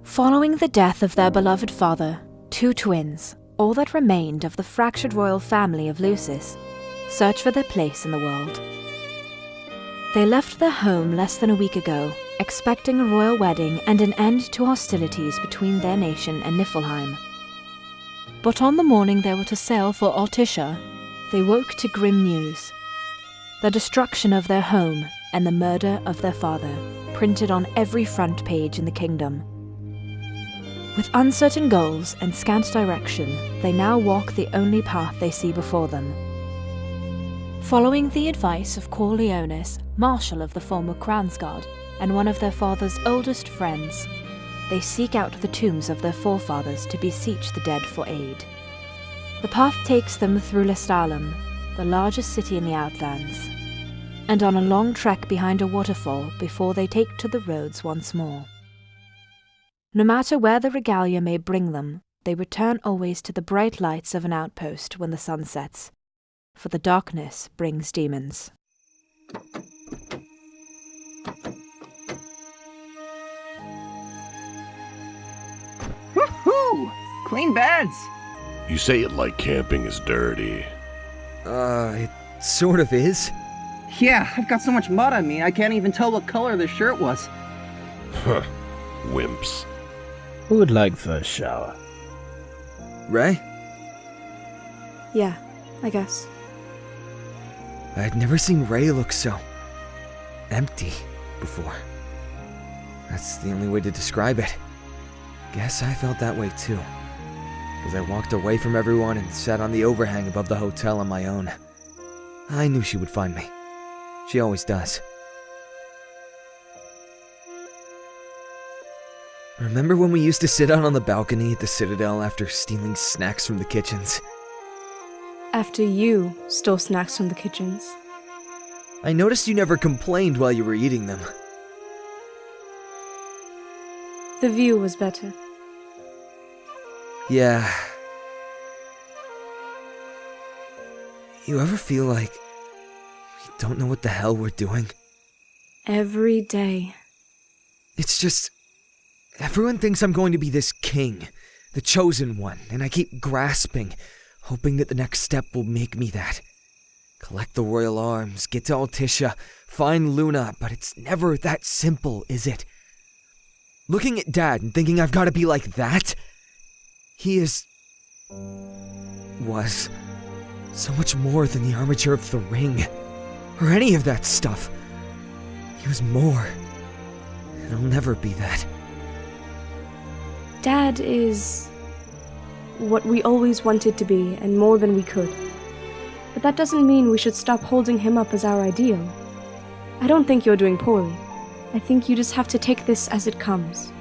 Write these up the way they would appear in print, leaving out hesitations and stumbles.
Following the death of their beloved father, two twins, all that remained of the fractured royal family of Lucis, search for their place in the world. They left their home less than a week ago, expecting a royal wedding and an end to hostilities between their nation and Niflheim. But on the morning they were to sail for Altissia, they woke to grim news. The destruction of their home and the murder of their father, printed on every front page in the kingdom. With uncertain goals and scant direction, they now walk the only path they see before them. Following the advice of Corleonis, Marshal of the former Kransgard, and one of their father's oldest friends, they seek out the tombs of their forefathers to beseech the dead for aid. The path takes them through Lestalem, the largest city in the Outlands, and on a long trek behind a waterfall before they take to the roads once more. No matter where the regalia may bring them, they return always to the bright lights of an outpost when the sun sets, for the darkness brings demons. Woohoo! Clean beds! You say it like camping is dirty. It sort of is. Yeah, I've got so much mud on me, I can't even tell what color the shirt was. Huh. Wimps. Who would like first shower? Ray? Yeah, I guess. I'd never seen Ray look so empty before. That's the only way to describe it. Guess I felt that way too. As I walked away from everyone and sat on the overhang above the hotel on my own. I knew she would find me. She always does. Remember when we used to sit out on the balcony at the Citadel after stealing snacks from the kitchens? After you stole snacks from the kitchens. I noticed you never complained while you were eating them. The view was better. Yeah. You ever feel like we don't know what the hell we're doing? Every day. It's just, everyone thinks I'm going to be this king, the chosen one, and I keep grasping, hoping that the next step will make me that. Collect the royal arms, get to Altissia, find Luna, but it's never that simple, is it? Looking at Dad and thinking I've got to be like that? He was so much more than the armature of the ring, or any of that stuff. He was more, and I'll never be that. Dad is what we always wanted to be, and more than we could. But that doesn't mean we should stop holding him up as our ideal. I don't think you're doing poorly. I think you just have to take this as it comes.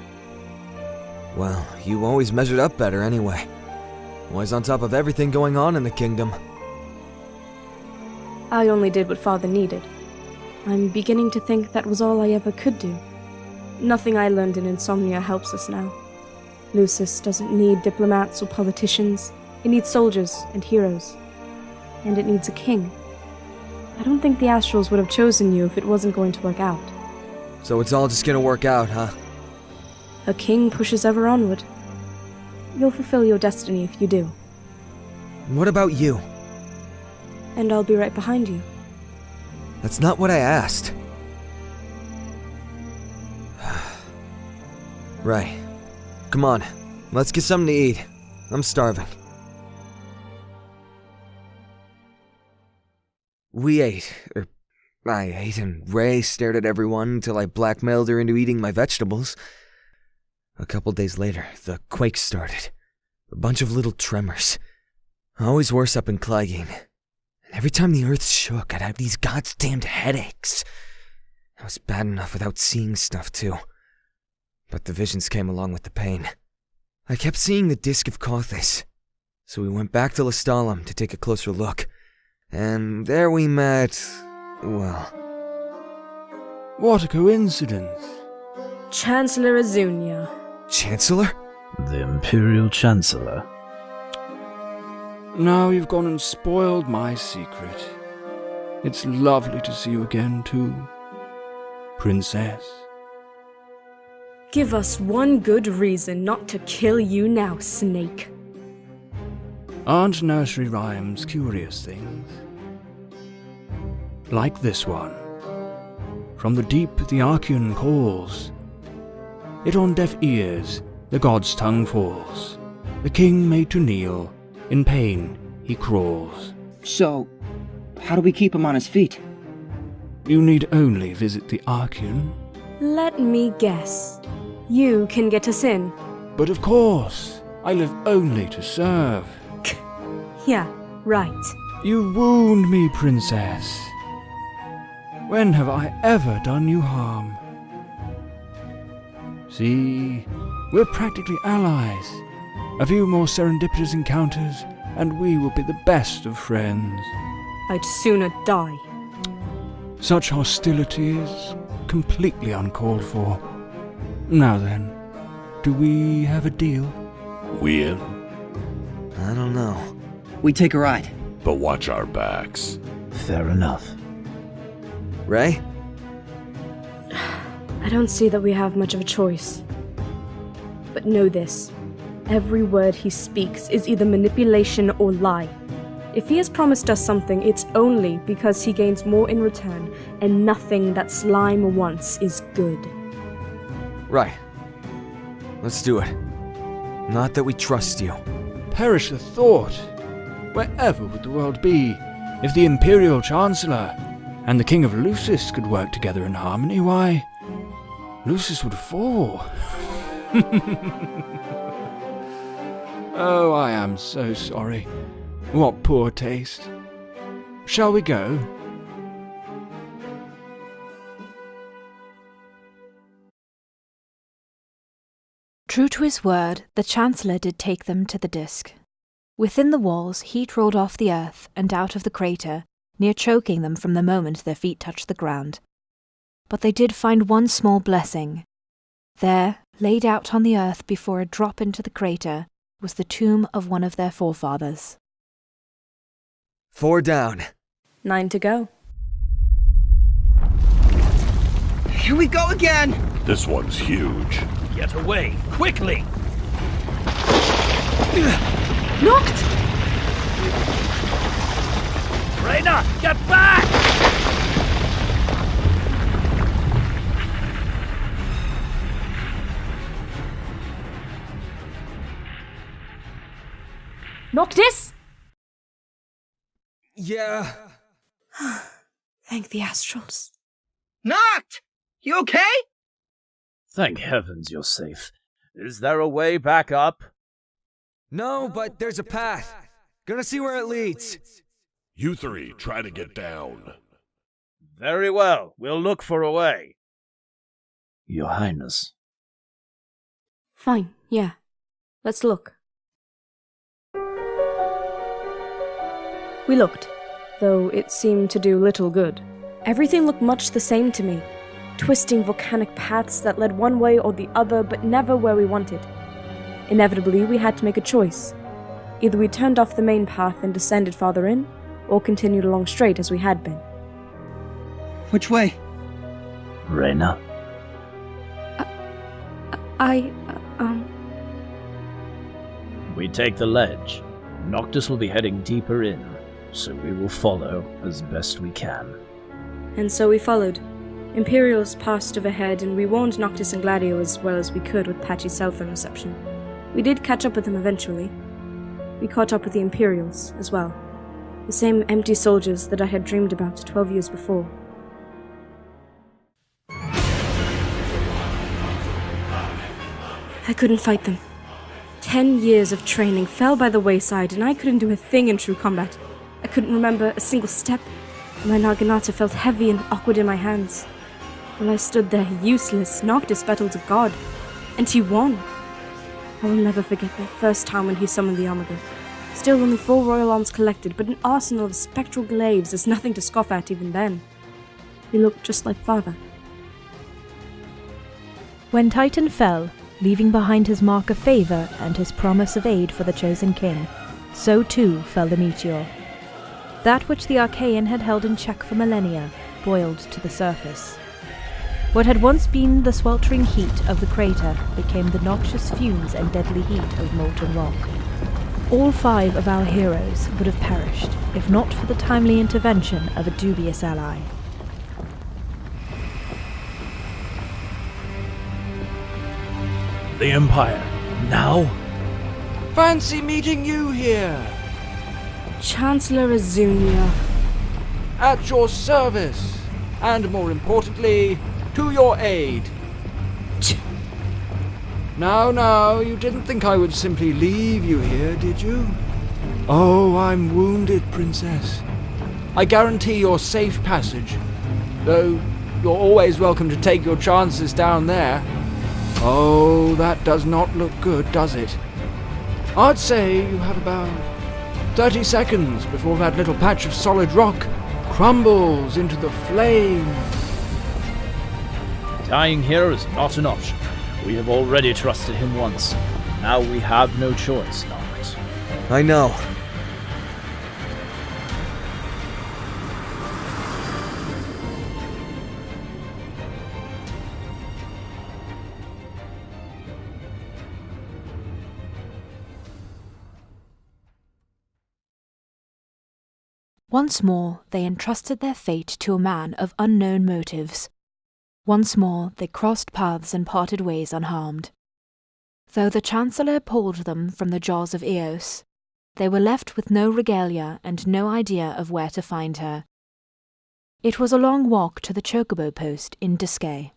Well, you always measured up better anyway. Always on top of everything going on in the kingdom. I only did what Father needed. I'm beginning to think that was all I ever could do. Nothing I learned in Insomnia helps us now. Lucis doesn't need diplomats or politicians. It needs soldiers and heroes. And it needs a king. I don't think the Astrals would have chosen you if it wasn't going to work out. So it's all just gonna work out, huh? A king pushes ever onward. You'll fulfill your destiny if you do. What about you? And I'll be right behind you. That's not what I asked. Right. Come on, let's get something to eat. I'm starving. We ate, I ate, and Ray stared at everyone until I blackmailed her into eating my vegetables. A couple days later, the quake started. A bunch of little tremors. Always worse up in Clygene. Every time the earth shook, I'd have these goddamned headaches. It was bad enough without seeing stuff, too. But the visions came along with the pain. I kept seeing the Disc of Cauthis, so we went back to Lestalem to take a closer look. And there we met, well... What a coincidence. Chancellor Azunia. Chancellor? The Imperial Chancellor. Now you've gone and spoiled my secret. It's lovely to see you again, too, Princess. Give us one good reason not to kill you now, Snake. Aren't nursery rhymes curious things? Like this one. From the deep the Archean calls. Yet on deaf ears the god's tongue falls. The king made to kneel, in pain he crawls. So, how do we keep him on his feet? You need only visit the Archean. Let me guess. You can get us in. But of course, I live only to serve. Yeah, right. You wound me, princess. When have I ever done you harm? See, we're practically allies. A few more serendipitous encounters, and we will be the best of friends. I'd sooner die. Such hostility is completely uncalled for. Now then, do we have a deal? We in? I don't know. We take a ride. But watch our backs. Fair enough. Ray? I don't see that we have much of a choice. But know this. Every word he speaks is either manipulation or lie. If he has promised us something, it's only because he gains more in return, and nothing that slime wants is good. Right. Let's do it. Not that we trust you. Perish the thought! Wherever would the world be if the Imperial Chancellor and the King of Lucis could work together in harmony? Why, Lucis would fall. Oh, I am so sorry. What poor taste. Shall we go? True to his word, the Chancellor did take them to the disk. Within the walls, heat rolled off the earth and out of the crater, near choking them from the moment their feet touched the ground. But they did find one small blessing. There, laid out on the earth before a drop into the crater, was the tomb of one of their forefathers. 4 down. 9 to go. Here we go again! This one's huge. Get away, quickly! Knocked! Reyna, get back! Noctis! Yeah. Thank the Astrals. Knocked! You okay? Thank heavens you're safe. Is there a way back up? No, but there's a path. Gonna see where it leads. You three, try to get down. Very well, we'll look for a way. Your Highness. Fine, yeah. Let's look. We looked, though it seemed to do little good. Everything looked much the same to me. Twisting volcanic paths that led one way or the other, but never where we wanted. Inevitably, we had to make a choice. Either we turned off the main path and descended farther in, or continued along straight as we had been. Which way? Reyna. We take the ledge. Noctis will be heading deeper in, so we will follow as best we can. And so we followed. Imperials passed overhead, and we warned Noctis and Gladio as well as we could with patchy cell phone reception. We did catch up with them eventually. We caught up with the Imperials as well. The same empty soldiers that I had dreamed about 12 years before. I couldn't fight them. 10 years of training fell by the wayside, and I couldn't do a thing in true combat. I couldn't remember a single step. My Naginata felt heavy and awkward in my hands. While I stood there useless, Noctis battled a god, and he won. I will never forget that first time when he summoned the Omega. Still only 4 royal arms collected, but an arsenal of spectral glaives is nothing to scoff at even then. He looked just like father. When Titan fell, leaving behind his mark of favour and his promise of aid for the chosen king, so too fell the meteor. That which the Archaean had held in check for millennia boiled to the surface. What had once been the sweltering heat of the crater became the noxious fumes and deadly heat of molten rock. All 5 of our heroes would have perished, if not for the timely intervention of a dubious ally. The Empire. Now? Fancy meeting you here. Chancellor Azunia. At your service. And more importantly, to your aid. Now, you didn't think I would simply leave you here, did you? Oh, I'm wounded, Princess. I guarantee your safe passage, though you're always welcome to take your chances down there. Oh, that does not look good, does it? I'd say you have about 30 seconds before that little patch of solid rock crumbles into the flame. Dying here is not an option. We have already trusted him once. Now we have no choice, Noct. I know. Once more they entrusted their fate to a man of unknown motives. Once more they crossed paths and parted ways unharmed. Though the Chancellor pulled them from the jaws of Eos, they were left with no regalia and no idea of where to find her. It was a long walk to the Chocobo post in Disque.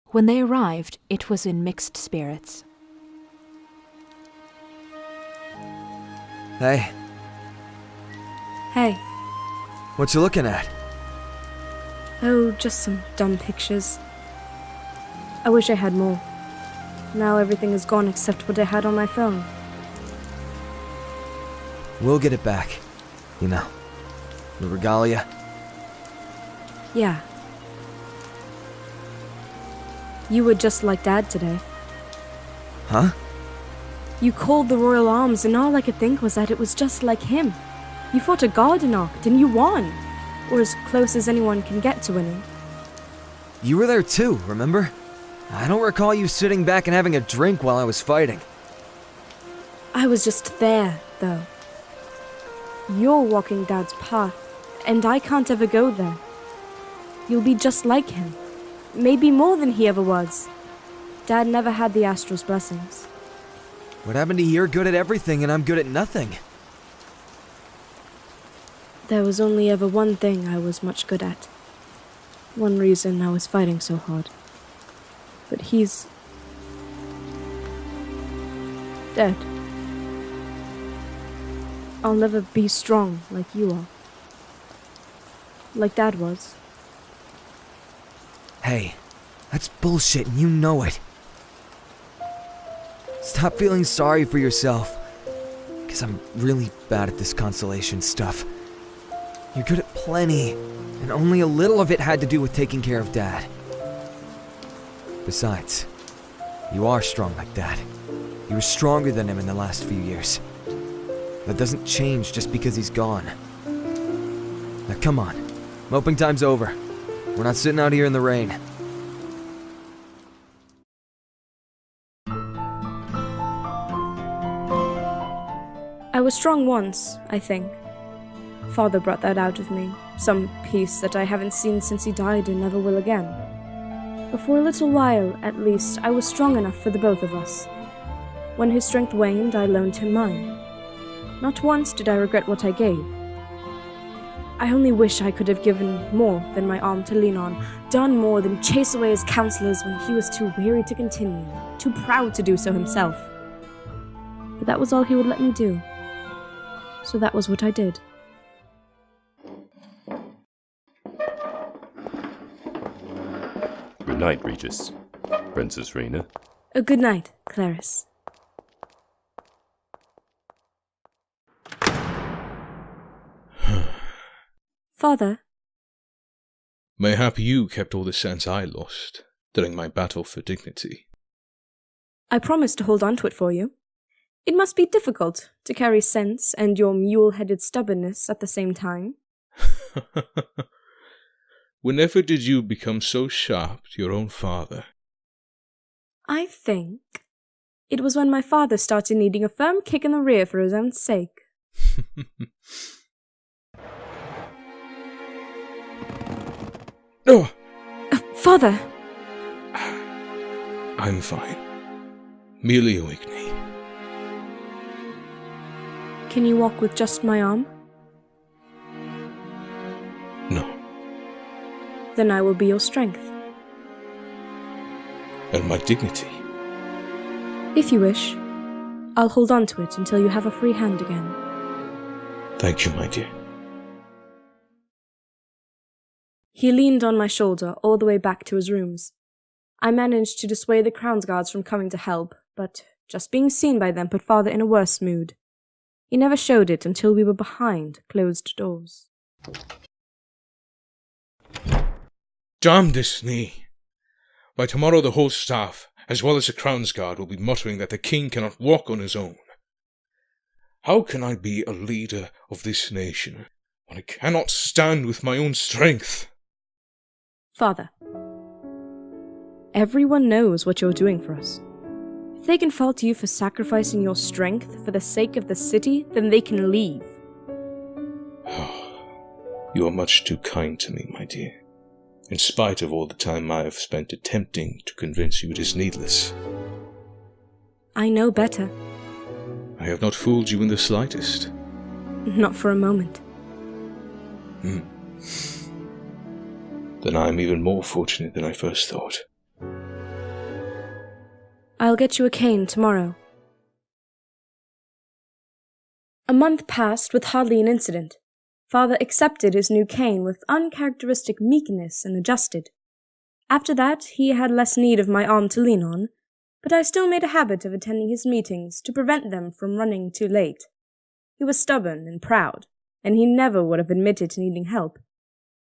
When they arrived, it was in mixed spirits. Hey, Hey. what you looking at? Oh, just some dumb pictures. I wish I had more. Now everything is gone except what I had on my phone. We'll get it back. You know, the regalia. Yeah. You were just like Dad today. Huh? You called the Royal Arms and all I could think was that it was just like him. You fought a Gardenok and you won. Or as close as anyone can get to winning. You were there too, remember? I don't recall you sitting back and having a drink while I was fighting. I was just there, though. You're walking Dad's path, and I can't ever go there. You'll be just like him. Maybe more than he ever was. Dad never had the Astral's blessings. What happened to you're good at everything and I'm good at nothing? There was only ever one thing I was much good at. One reason I was fighting so hard. But he's dead. I'll never be strong like you are. Like Dad was. Hey, that's bullshit and you know it. Stop feeling sorry for yourself. Because I'm really bad at this consolation stuff. You're good at plenty, and only a little of it had to do with taking care of Dad. Besides, you are strong like Dad. You were stronger than him in the last few years. That doesn't change just because he's gone. Now come on, moping time's over. We're not sitting out here in the rain. I was strong once, I think. Father brought that out of me, some piece that I haven't seen since he died and never will again. But for a little while, at least, I was strong enough for the both of us. When his strength waned, I loaned him mine. Not once did I regret what I gave. I only wish I could have given more than my arm to lean on, done more than chase away his counselors when he was too weary to continue, too proud to do so himself. But that was all he would let me do. So that was what I did. Good night, Regis. Princess Rena. A good night, Clarice. Father? Mayhap you kept all the sense I lost during my battle for dignity. I promised to hold on to it for you. It must be difficult to carry sense and your mule-headed stubbornness at the same time. Whenever did you become so sharp to your own father? I think it was when my father started needing a firm kick in the rear for his own sake. Oh! Father! I'm fine. Merely a weak knee. Can you walk with just my arm? No. Then I will be your strength. And my dignity. If you wish, I'll hold on to it until you have a free hand again. Thank you, my dear. He leaned on my shoulder all the way back to his rooms. I managed to dissuade the Crown's guards from coming to help, but just being seen by them put Father in a worse mood. He never showed it until we were behind closed doors. Damn this knee! By tomorrow the whole staff, as well as the Crown's Guard, will be muttering that the king cannot walk on his own. How can I be a leader of this nation when I cannot stand with my own strength? Father, everyone knows what you're doing for us. If they can fault you for sacrificing your strength for the sake of the city, then they can leave. You are much too kind to me, my dear. In spite of all the time I have spent attempting to convince you it is needless. I know better. I have not fooled you in the slightest. Not for a moment. Then I am even more fortunate than I first thought. I'll get you a cane tomorrow. A month passed with hardly an incident. Father accepted his new cane with uncharacteristic meekness and adjusted. After that, he had less need of my arm to lean on, but I still made a habit of attending his meetings to prevent them from running too late. He was stubborn and proud, and he never would have admitted to needing help.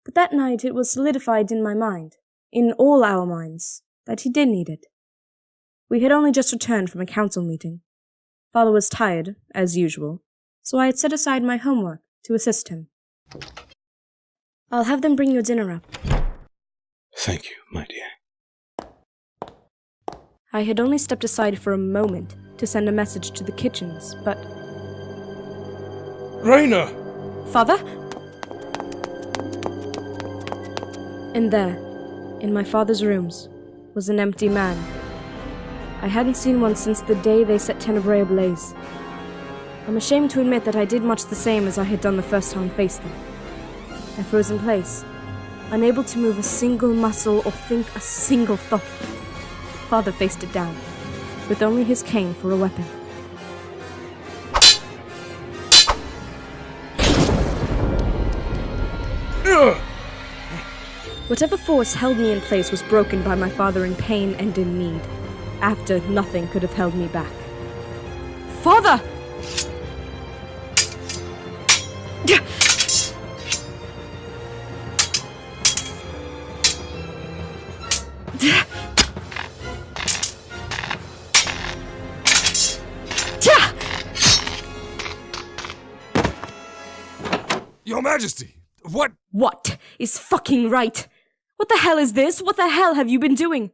But that night it was solidified in my mind, in all our minds, that he did need it. We had only just returned from a council meeting. Father was tired, as usual, so I had set aside my homework to assist him. I'll have them bring your dinner up. Thank you, my dear. I had only stepped aside for a moment to send a message to the kitchens, but... Raina! Father? And there, in my father's rooms, was an empty man. I hadn't seen one since the day they set Tenebrae ablaze. I'm ashamed to admit that I did much the same as I had done the first time I faced them. I froze in place, unable to move a single muscle or think a single thought. Father faced it down, with only his cane for a weapon. Whatever force held me in place was broken by my father in pain and in need. After, nothing could have held me back. Father! Your Majesty, what? What is fucking right? What the hell is this? What the hell have you been doing?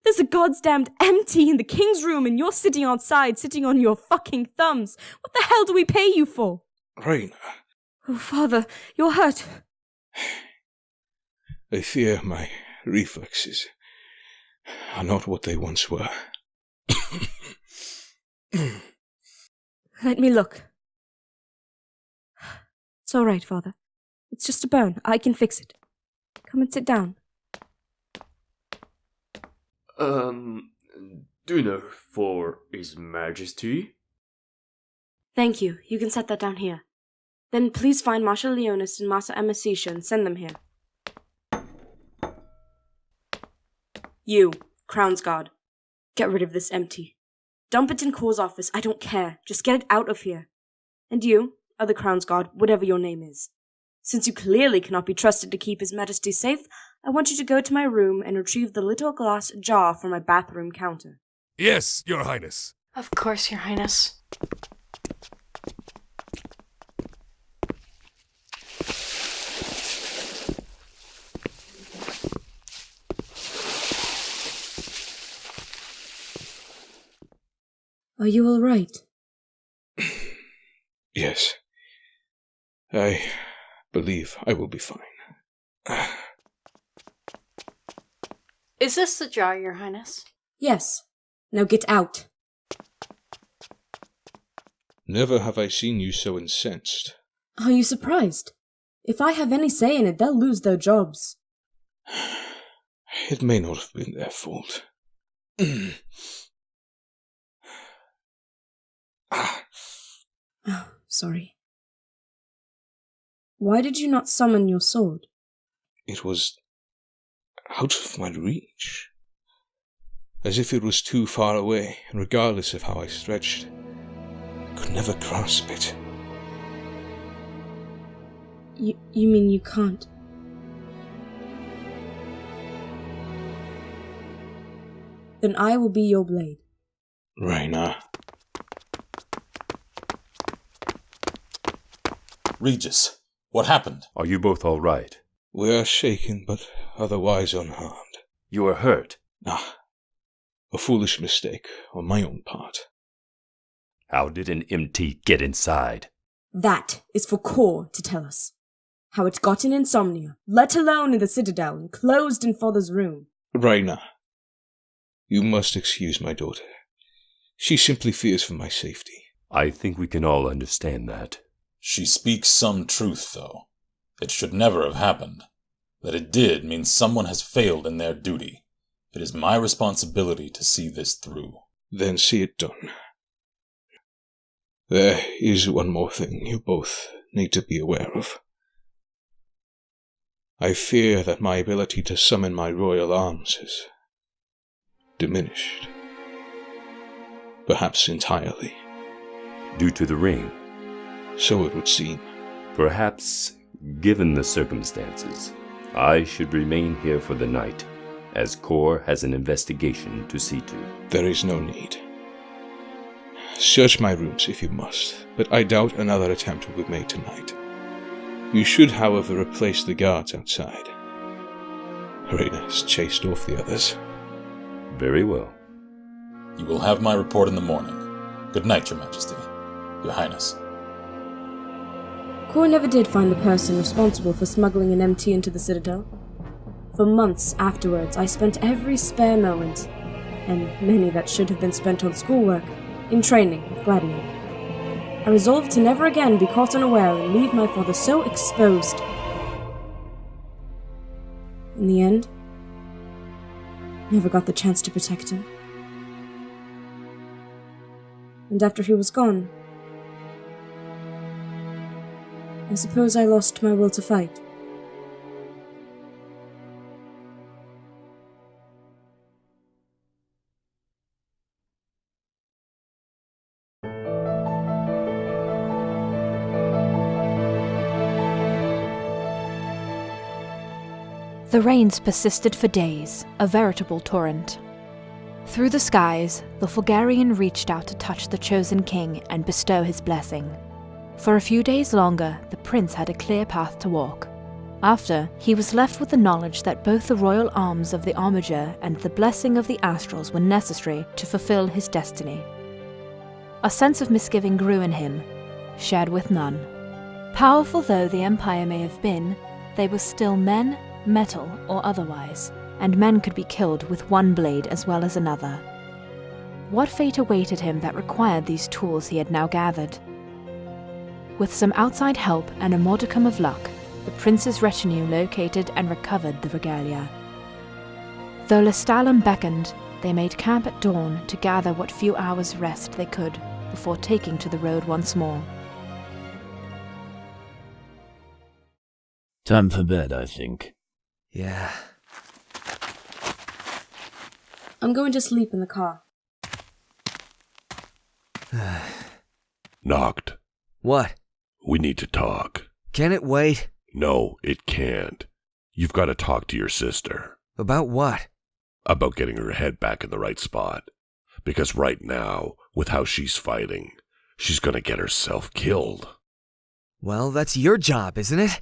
There's a goddamned empty in the king's room and you're sitting outside, sitting on your fucking thumbs. What the hell do we pay you for? Raina. Oh, Father, you're hurt. I fear my reflexes are not what they once were. Let me look. It's all right, Father. It's just a burn. I can fix it. Come and sit down. Dinner for His Majesty? Thank you. You can set that down here. Then please find Marshal Leonis and Massa Amasisha and send them here. You, Crown's Guard. Get rid of this empty. Dump it in Core's office. I don't care. Just get it out of here. And you, other Crown's Guard, whatever your name is. Since you clearly cannot be trusted to keep His Majesty safe, I want you to go to my room and retrieve the little glass jar from my bathroom counter. Yes, Your Highness. Of course, Your Highness. Are you all right? Yes. I believe I will be fine. Is this the jar, Your Highness? Yes. Now get out. Never have I seen you so incensed. Are you surprised? If I have any say in it, they'll lose their jobs. It may not have been their fault. Oh, sorry. Why did you not summon your sword? It was out of my reach. As if it was too far away, and regardless of how I stretched, I could never grasp it. You mean you can't? Then I will be your blade. Raina. Regis, what happened? Are you both all right? We are shaken, but otherwise unharmed. You are hurt? A foolish mistake on my own part. How did an MT get inside? That is for Core to tell us. How it got in Insomnia, let alone in the Citadel, and closed in Father's room. Raina, you must excuse my daughter. She simply fears for my safety. I think we can all understand that. She speaks some truth, though. It should never have happened. That it did means someone has failed in their duty. It is my responsibility to see this through. Then see it done. There is one more thing you both need to be aware of. I fear that my ability to summon my royal arms is diminished. Perhaps entirely. Due to the ring? So it would seem. Perhaps, given the circumstances, I should remain here for the night, as Core has an investigation to see to. There is no need. Search my rooms if you must, but I doubt another attempt will be made tonight. You should, however, replace the guards outside. Raina has chased off the others. Very well. You will have my report in the morning. Good night, Your Majesty. Your Highness. Core never did find the person responsible for smuggling an MT into the Citadel. For months afterwards, I spent every spare moment, and many that should have been spent on schoolwork, in training with Gladiator. I resolved to never again be caught unaware and leave my father so exposed. In the end, never got the chance to protect him. And after he was gone, I suppose I lost my will to fight. The rains persisted for days, a veritable torrent. Through the skies, the Fulgarian reached out to touch the chosen king and bestow his blessing. For a few days longer, the prince had a clear path to walk. After, he was left with the knowledge that both the royal arms of the Armiger and the blessing of the Astrals were necessary to fulfill his destiny. A sense of misgiving grew in him, shared with none. Powerful though the Empire may have been, they were still men, metal or otherwise, and men could be killed with one blade as well as another. What fate awaited him that required these tools he had now gathered? With some outside help and a modicum of luck, the prince's retinue located and recovered the regalia. Though Lestalem beckoned, they made camp at dawn to gather what few hours' rest they could before taking to the road once more. Time for bed, I think. Yeah. I'm going to sleep in the car. Knocked. What? We need to talk. Can it wait? No, it can't. You've got to talk to your sister. About what? About getting her head back in the right spot. Because right now, with how she's fighting, she's gonna get herself killed. Well, that's your job, isn't it?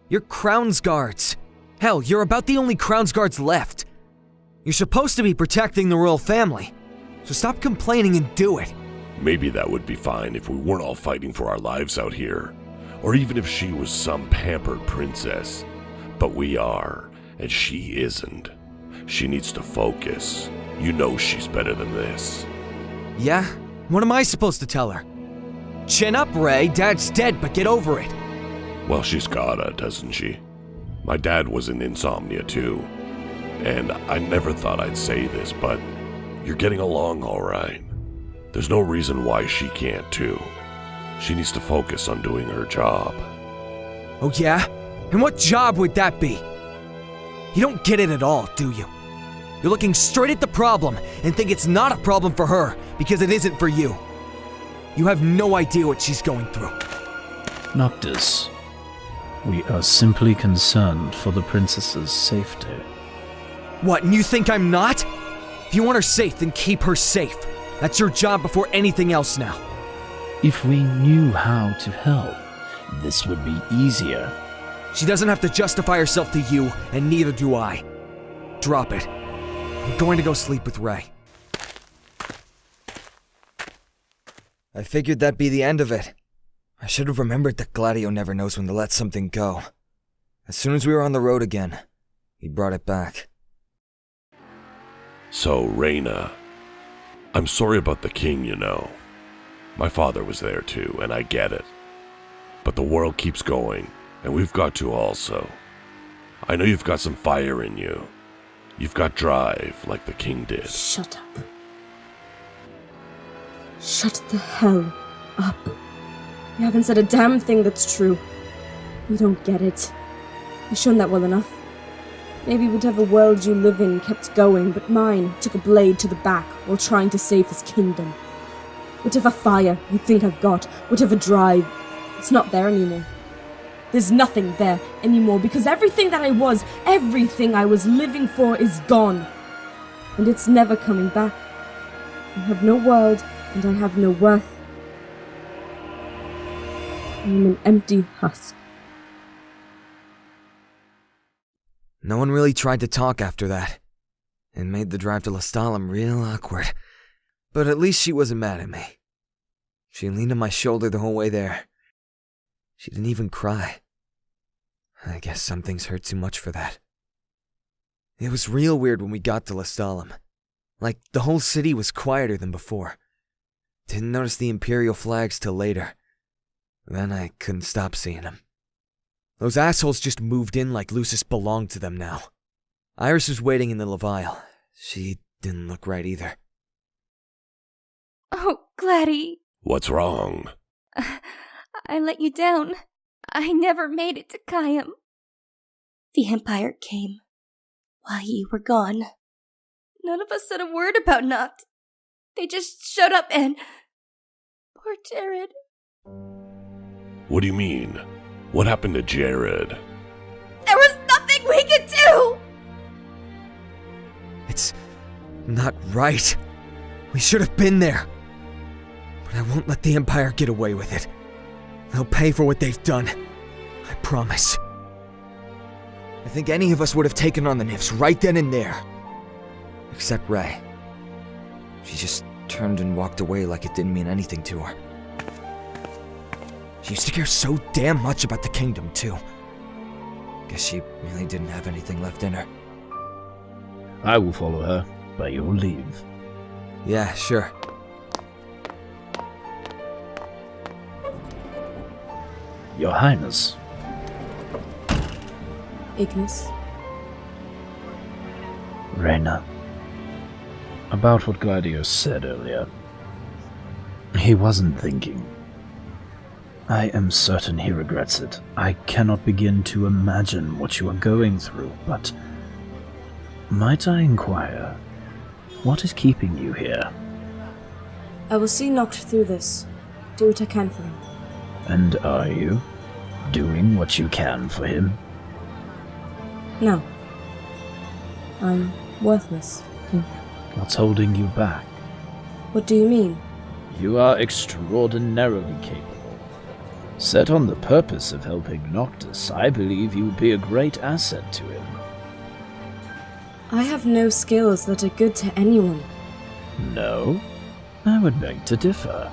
You're Crown's guards. Hell, you're about the only Crown's guards left. You're supposed to be protecting the royal family. So stop complaining and do it. Maybe that would be fine if we weren't all fighting for our lives out here. Or even if she was some pampered princess. But we are, and she isn't. She needs to focus. You know she's better than this. Yeah? What am I supposed to tell her? Chin up, Ray. Dad's dead, but get over it. Well, she's gotta, doesn't she? My dad was in insomnia too. And I never thought I'd say this, but you're getting along all right. There's no reason why she can't too. She needs to focus on doing her job. Oh yeah? And what job would that be? You don't get it at all, do you? You're looking straight at the problem and think it's not a problem for her because it isn't for you. You have no idea what she's going through. Noctis, we are simply concerned for the princess's safety. What, and you think I'm not? If you want her safe, then keep her safe. That's your job before anything else now. If we knew how to help, this would be easier. She doesn't have to justify herself to you, and neither do I. Drop it. I'm going to go sleep with Ray. I figured that'd be the end of it. I should have remembered that Gladio never knows when to let something go. As soon as we were on the road again, he brought it back. So, Reyna, I'm sorry about the king, you know. My father was there too, and I get it. But the world keeps going, and we've got to also. I know you've got some fire in you. You've got drive, like the king did. Shut up. Shut the hell up. You haven't said a damn thing that's true. You don't get it. You've shown that well enough. Maybe whatever world you live in kept going, but mine took a blade to the back while trying to save his kingdom. Whatever fire you think I've got, whatever drive, it's not there anymore. There's nothing there anymore because everything that I was, everything I was living for is gone. And it's never coming back. I have no world and I have no worth. I am an empty husk. No one really tried to talk after that. It made the drive to Lestalem real awkward. But at least she wasn't mad at me. She leaned on my shoulder the whole way there. She didn't even cry. I guess some things hurt too much for that. It was real weird when we got to Lestalem. Like, the whole city was quieter than before. Didn't notice the Imperial flags till later. Then I couldn't stop seeing them. Those assholes just moved in like Lucis belonged to them now. Iris was waiting in the Levial. She didn't look right either. Oh, Gladdy. What's wrong? I let you down. I never made it to Kayam. The Empire came while you were gone. None of us said a word about Noct. They just showed up and... Poor Jared. What do you mean? What happened to Jared? There was nothing we could do! It's not right. We should have been there. But I won't let the Empire get away with it. They'll pay for what they've done. I promise. I think any of us would have taken on the Nifs right then and there. Except Ray. She just turned and walked away like it didn't mean anything to her. She used to care so damn much about the kingdom, too. Guess she really didn't have anything left in her. I will follow her, by your leave. Yeah, sure. Your Highness. Ignis. Reyna. About what Gladio said earlier. He wasn't thinking. I am certain he regrets it. I cannot begin to imagine what you are going through, but... Might I inquire, what is keeping you here? I will see Noct through this. Do what I can for him. And are you doing what you can for him? No. I'm worthless. What's holding you back? What do you mean? You are extraordinarily capable. Set on the purpose of helping Noctis, I believe you would be a great asset to him. I have no skills that are good to anyone. No, I would beg to differ.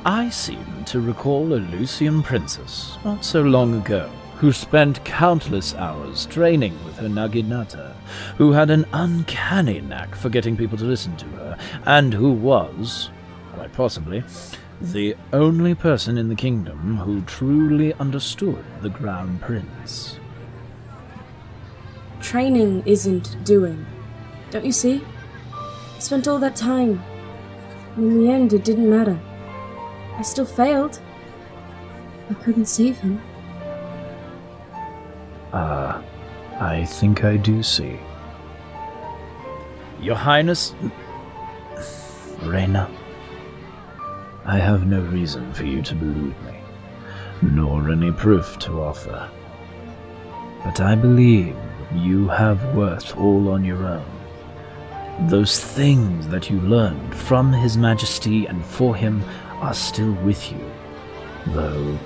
I seem to recall a Lucian princess, not so long ago, who spent countless hours training with her Naginata, who had an uncanny knack for getting people to listen to her, and who was, quite possibly, the only person in the kingdom who truly understood the Crown Prince. Training isn't doing. Don't you see? I spent all that time, and in the end it didn't matter. I still failed. I couldn't save him. I think I do see. Your Highness... Reina, I have no reason for you to believe me, nor any proof to offer. But I believe you have worth all on your own. Those things that you learned from His Majesty and for him are still with you, though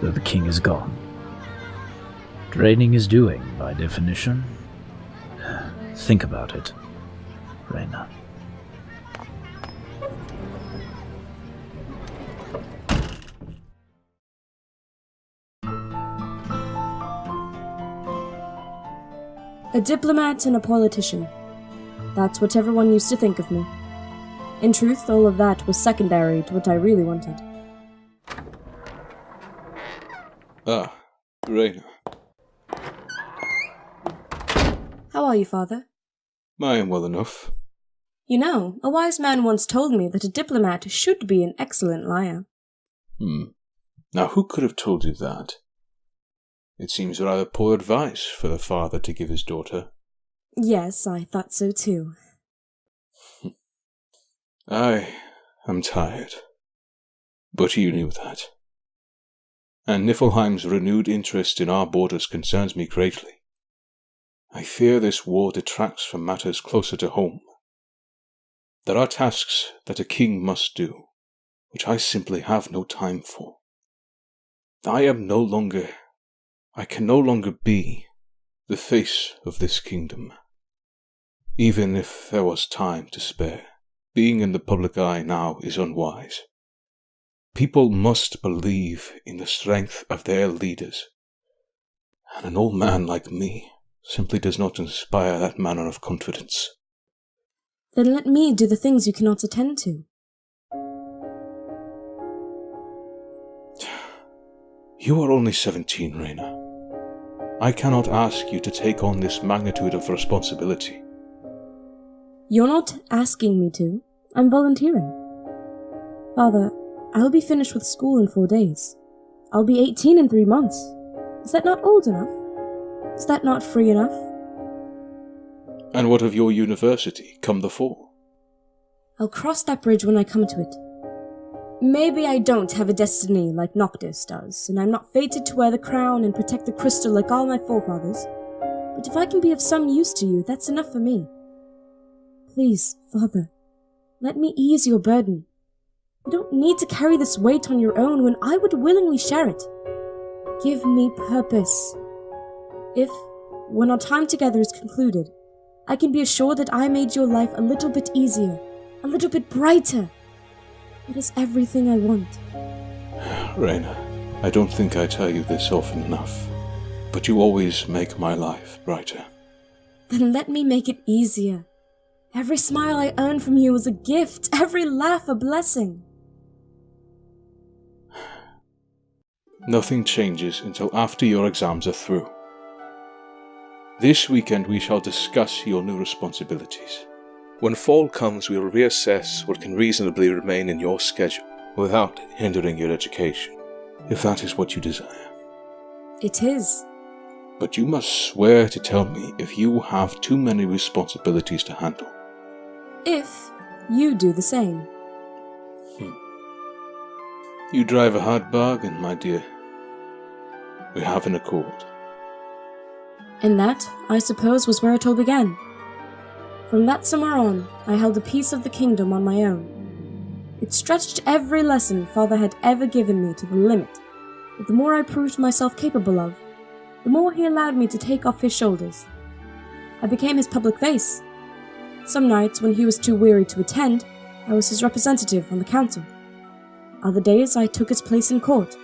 the king is gone. Training is doing, by definition. Think about it, Reina. A diplomat and a politician. That's what everyone used to think of me. In truth, all of that was secondary to what I really wanted. Ah, Reina. How are you, Father? I am well enough. You know, a wise man once told me that a diplomat should be an excellent liar. Now who could have told you that? It seems rather poor advice for the father to give his daughter. Yes, I thought so too. I am tired. But you knew that. And Niflheim's renewed interest in our borders concerns me greatly. I fear this war detracts from matters closer to home. There are tasks that a king must do, which I simply have no time for. I can no longer be the face of this kingdom. Even if there was time to spare, being in the public eye now is unwise. People must believe in the strength of their leaders, and an old man like me simply does not inspire that manner of confidence. Then let me do the things you cannot attend to. You are only 17, Reina. I cannot ask you to take on this magnitude of responsibility. You're not asking me to. I'm volunteering. Father, I'll be finished with school in 4 days. I'll be 18 in 3 months. Is that not old enough? Is that not free enough? And what of your university come the fall? I'll cross that bridge when I come to it. Maybe I don't have a destiny like Noctis does, and I'm not fated to wear the crown and protect the crystal like all my forefathers. But if I can be of some use to you, that's enough for me. Please, Father, let me ease your burden. You don't need to carry this weight on your own when I would willingly share it. Give me purpose. If, when our time together is concluded, I can be assured that I made your life a little bit easier, a little bit brighter, it is everything I want. Reina, I don't think I tell you this often enough, but you always make my life brighter. Then let me make it easier. Every smile I earn from you is a gift, every laugh a blessing. Nothing changes until after your exams are through. This weekend we shall discuss your new responsibilities. When fall comes, we will reassess what can reasonably remain in your schedule without hindering your education, if that is what you desire. It is. But you must swear to tell me if you have too many responsibilities to handle. If you do the same. You drive a hard bargain, my dear. We have an accord. And that, I suppose, was where it all began. From that summer on, I held a piece of the kingdom on my own. It stretched every lesson Father had ever given me to the limit, but the more I proved myself capable of, the more he allowed me to take off his shoulders. I became his public face. Some nights, when he was too weary to attend, I was his representative on the council. Other days, I took his place in court.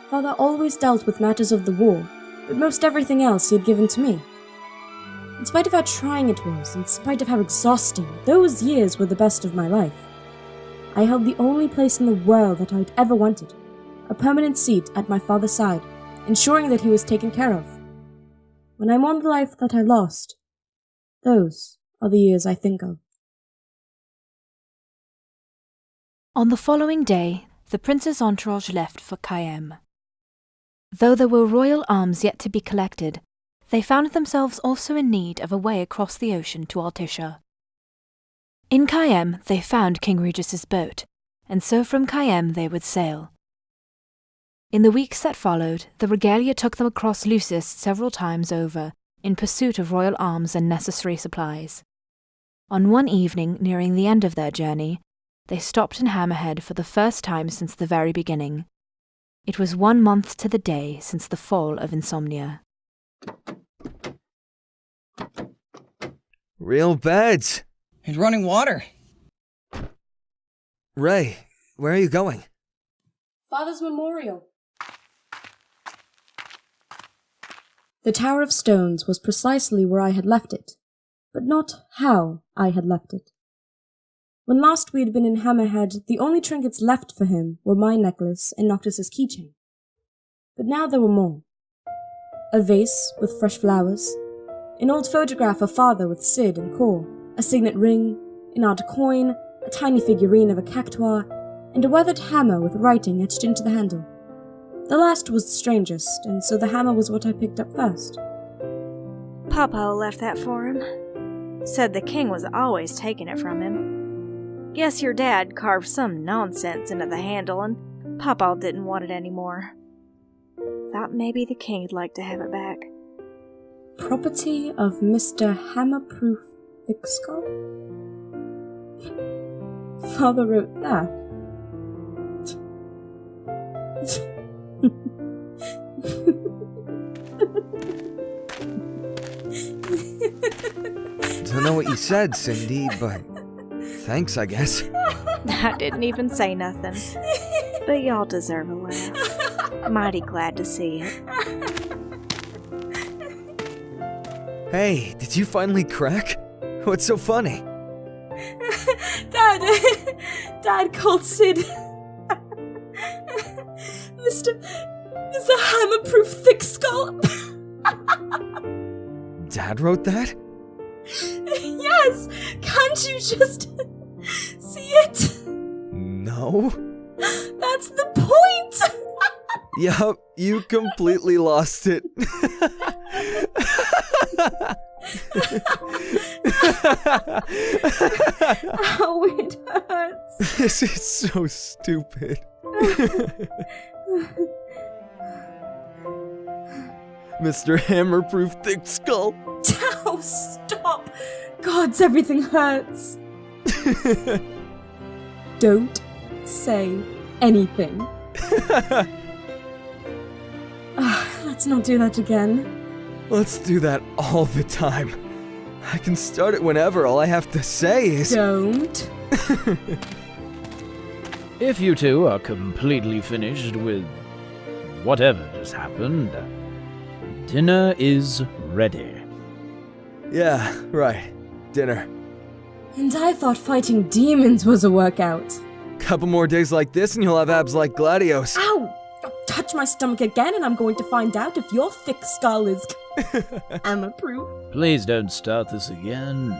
Father always dealt with matters of the war, but most everything else he had given to me. In spite of how trying it was, in spite of how exhausting, those years were the best of my life. I held the only place in the world that I'd ever wanted, a permanent seat at my father's side, ensuring that he was taken care of. When I mourn the life that I lost, those are the years I think of. On the following day, the prince's entourage left for Cayenne. Though there were royal arms yet to be collected, they found themselves also in need of a way across the ocean to Altissia. In Cayenne, they found King Regis's boat, and so from Cayenne they would sail. In the weeks that followed, the regalia took them across Lucis several times over, in pursuit of royal arms and necessary supplies. On one evening, nearing the end of their journey, they stopped in Hammerhead for the first time since the very beginning. It was 1 month to the day since the fall of Insomnia. Real beds! And running water. Ray, where are you going? Father's memorial. The Tower of Stones was precisely where I had left it, but not how I had left it. When last we had been in Hammerhead, the only trinkets left for him were my necklace and Noctis's keychain. But now there were more. A vase with fresh flowers, an old photograph of Father with Cid and Cor, a signet ring, an odd coin, a tiny figurine of a cactuar, and a weathered hammer with writing etched into the handle. The last was the strangest, and so the hammer was what I picked up first. Papa left that for him. Said the king was always taking it from him. Guess your dad carved some nonsense into the handle, and Papa didn't want it anymore. Thought maybe the king'd like to have it back. Property of Mr. Hammerproof Thickskull? Father wrote that. Don't know what you said, Cindy, but thanks, I guess. I didn't even say nothing. But y'all deserve a laugh. Mighty glad to see it. Hey, did you finally crack? What's so funny? Dad called Cid Mr. Hammerproof Thickskull. Dad wrote that? Yes! Can't you just see it? No. That's the point! Yup, you completely lost it. Ow, it hurts. This is so stupid. Mr. Hammerproof Thickskull. Oh, stop! Gods, everything hurts. Don't say anything. Let's not do that again. Let's do that all the time. I can start it whenever. All I have to say is... Don't. If you two are completely finished with whatever just happened, dinner is ready. Yeah, right. Dinner. And I thought fighting demons was a workout. Couple more days like this and you'll have abs like Gladios. Ow! Touch my stomach again and I'm going to find out if your thick skull is hammerproof. Please don't start this again.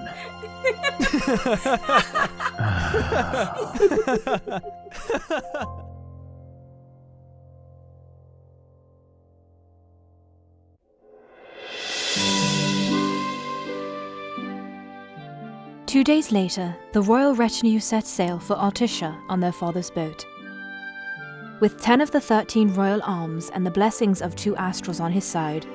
2 days later, the royal retinue set sail for Altissia on their father's boat. With 10 of the 13 royal arms and the blessings of 2 astrals on his side,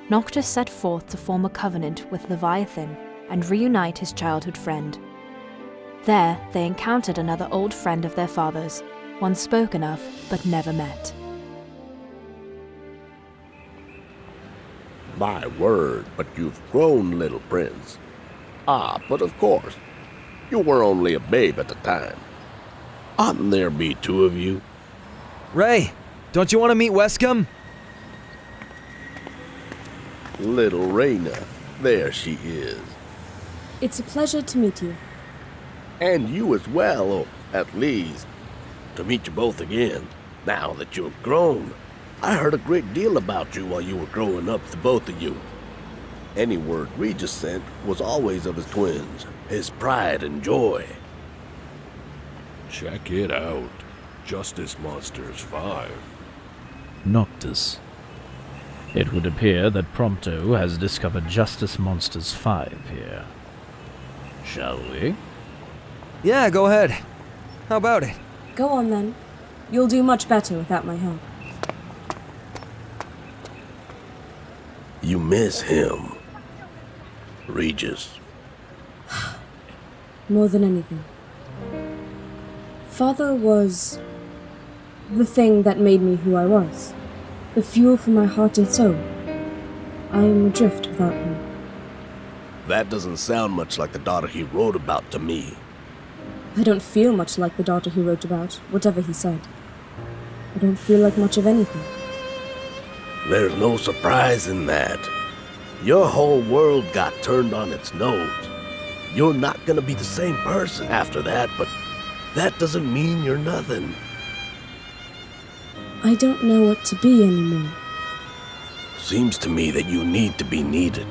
Noctis set forth to form a covenant with Leviathan and reunite his childhood friend. There, they encountered another old friend of their father's, one spoken of but never met. My word, but you've grown, little prince. Ah, but of course. You were only a babe at the time. Oughtn't there be two of you? Ray, don't you want to meet Wescombe? Little Raina. There she is. It's a pleasure to meet you. And you as well, or at least to meet you both again, now that you're grown. I heard a great deal about you while you were growing up, the both of you. Any word Regis sent was always of his twins, his pride and joy. Check it out. Justice Monsters 5. Noctis. It would appear that Prompto has discovered Justice Monsters 5 here. Shall we? Yeah, go ahead. How about it? Go on then. You'll do much better without my help. You miss him, Regis. More than anything. Father was the thing that made me who I was. The fuel for my heart and soul. I am adrift without him. That doesn't sound much like the daughter he wrote about to me. I don't feel much like the daughter he wrote about, whatever he said. I don't feel like much of anything. There's no surprise in that. Your whole world got turned on its nose. You're not gonna be the same person after that, but that doesn't mean you're nothing. I don't know what to be anymore. Seems to me that you need to be needed.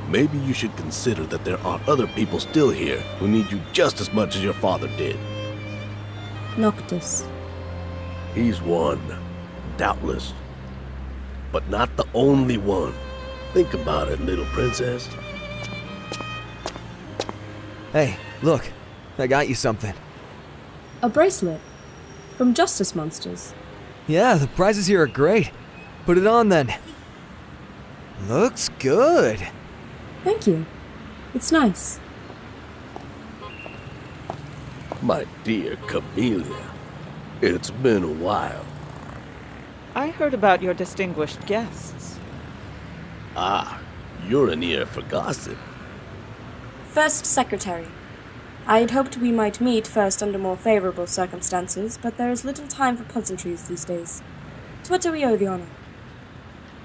Maybe you should consider that there are other people still here who need you just as much as your father did. Noctis. He's one, doubtless. But not the only one. Think about it, little princess. Hey, look. I got you something. A bracelet. From Justice Monsters. Yeah, the prizes here are great. Put it on then. Looks good. Thank you. It's nice. My dear Camellia, it's been a while. I heard about your distinguished guests. Ah, you're an ear for gossip. First Secretary. I had hoped we might meet first under more favorable circumstances, but there is little time for pleasantries these days. To what do we owe the honor?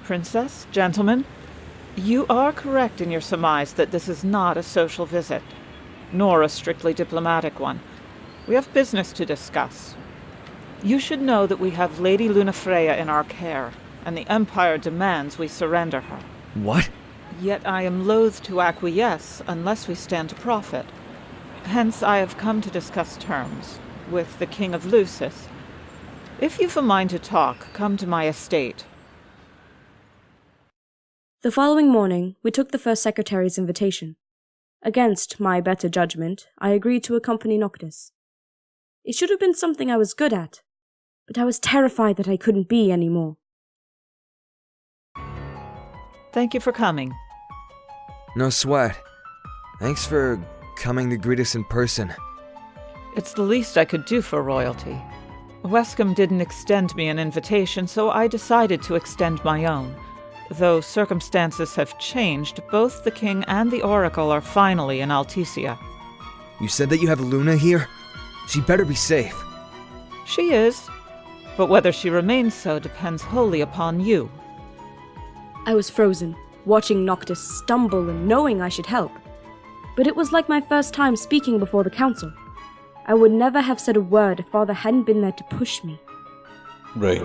Princess, gentlemen, you are correct in your surmise that this is not a social visit, nor a strictly diplomatic one. We have business to discuss. You should know that we have Lady Lunafreya in our care, and the Empire demands we surrender her. What? Yet I am loath to acquiesce unless we stand to profit. Hence I have come to discuss terms with the King of Lucis. If you've a mind to talk, come to my estate. The following morning, we took the First Secretary's invitation. Against my better judgment, I agreed to accompany Noctis. It should have been something I was good at, but I was terrified that I couldn't be any more. Thank you for coming. No sweat. Thanks for coming to greet us in person. It's the least I could do for royalty. Wescombe didn't extend me an invitation, so I decided to extend my own. Though circumstances have changed, both the king and the oracle are finally in Alticia. You said that you have Luna here? She better be safe. She is, but whether she remains so depends wholly upon you. I was frozen, watching Noctis stumble and knowing I should help. But it was like my first time speaking before the council. I would never have said a word if Father hadn't been there to push me. Ray.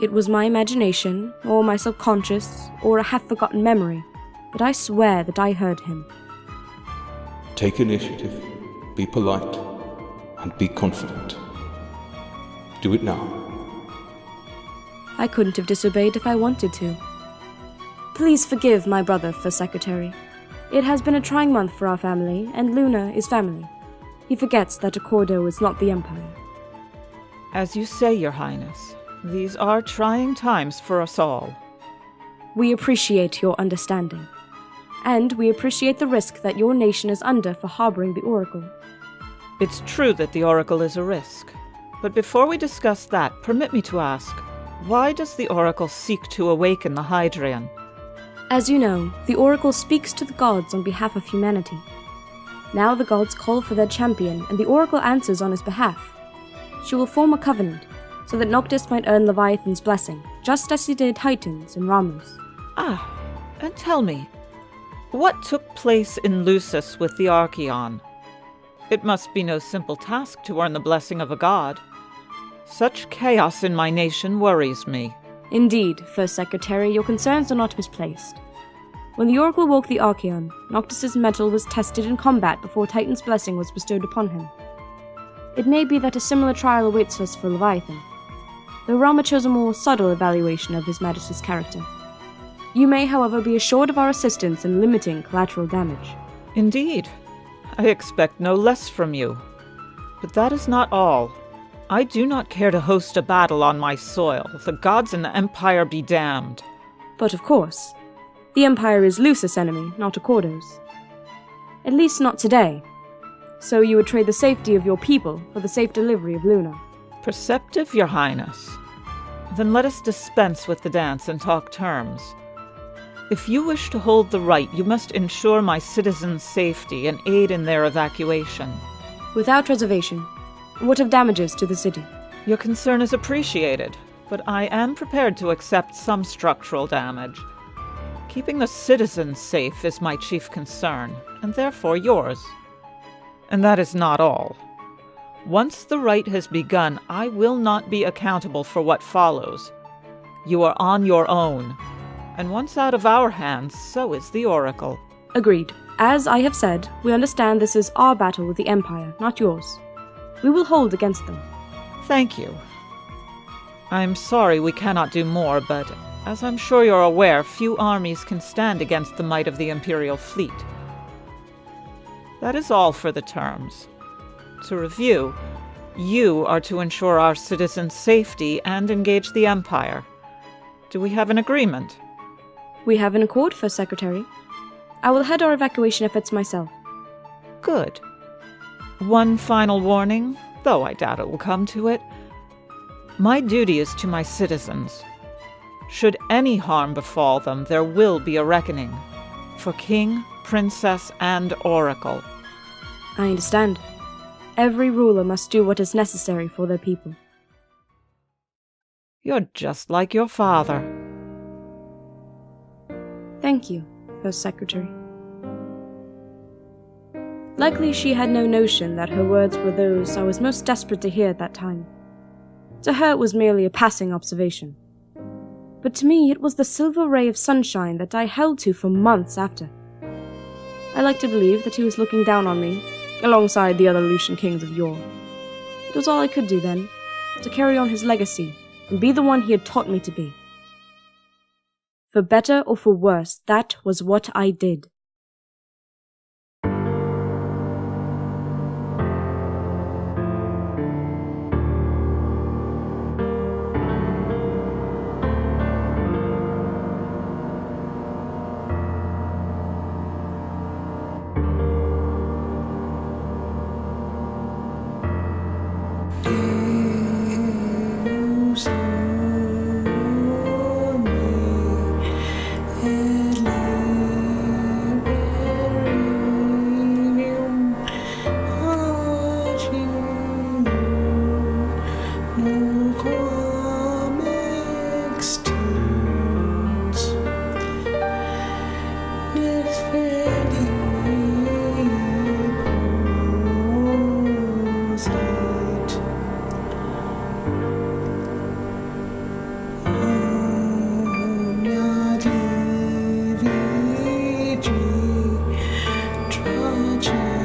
It was my imagination, or my subconscious, or a half-forgotten memory, but I swear that I heard him. Take initiative, be polite, and be confident. Do it now. I couldn't have disobeyed if I wanted to. Please forgive my brother, First Secretary. It has been a trying month for our family, and Luna is family. He forgets that Accordo is not the Empire. As you say, Your Highness, these are trying times for us all. We appreciate your understanding. And we appreciate the risk that your nation is under for harboring the Oracle. It's true that the Oracle is a risk. But before we discuss that, permit me to ask, why does the Oracle seek to awaken the Hydrian? As you know, the Oracle speaks to the gods on behalf of humanity. Now the gods call for their champion, and the Oracle answers on his behalf. She will form a covenant, so that Noctis might earn Leviathan's blessing, just as he did Titan's and Ramu's. Ah, and tell me, what took place in Lucis with the Archaeon? It must be no simple task to earn the blessing of a god. Such chaos in my nation worries me. Indeed, First Secretary, your concerns are not misplaced. When the Oracle woke the Archaeon, Noctis's mettle was tested in combat before Titan's blessing was bestowed upon him. It may be that a similar trial awaits us for Leviathan, though Rama chose a more subtle evaluation of His Majesty's character. You may, however, be assured of our assistance in limiting collateral damage. Indeed. I expect no less from you. But that is not all. I do not care to host a battle on my soil. The gods and the Empire be damned. But of course, the Empire is Lucis' enemy, not Accordo's. At least not today. So you would trade the safety of your people for the safe delivery of Luna. Perceptive, Your Highness. Then let us dispense with the dance and talk terms. If you wish to hold the right, you must ensure my citizens' safety and aid in their evacuation. Without reservation. What of damages to the city? Your concern is appreciated, but I am prepared to accept some structural damage. Keeping the citizens safe is my chief concern, and therefore yours. And that is not all. Once the rite has begun, I will not be accountable for what follows. You are on your own. And once out of our hands, so is the Oracle. Agreed. As I have said, we understand this is our battle with the Empire, not yours. We will hold against them. Thank you. I'm sorry we cannot do more, but as I'm sure you're aware, few armies can stand against the might of the Imperial fleet. That is all for the terms. To review, you are to ensure our citizens' safety and engage the Empire. Do we have an agreement? We have an accord, First Secretary. I will head our evacuation efforts myself. Good. One final warning, though I doubt it will come to it. My duty is to my citizens. Should any harm befall them, there will be a reckoning. For King, Princess, and Oracle. I understand. Every ruler must do what is necessary for their people. You're just like your father. Thank you, First Secretary. Likely she had no notion that her words were those I was most desperate to hear at that time. To her it was merely a passing observation. But to me it was the silver ray of sunshine that I held to for months after. I like to believe that he was looking down on me, alongside the other Lucian kings of yore. It was all I could do then, to carry on his legacy and be the one he had taught me to be. For better or for worse, that was what I did. Tragic.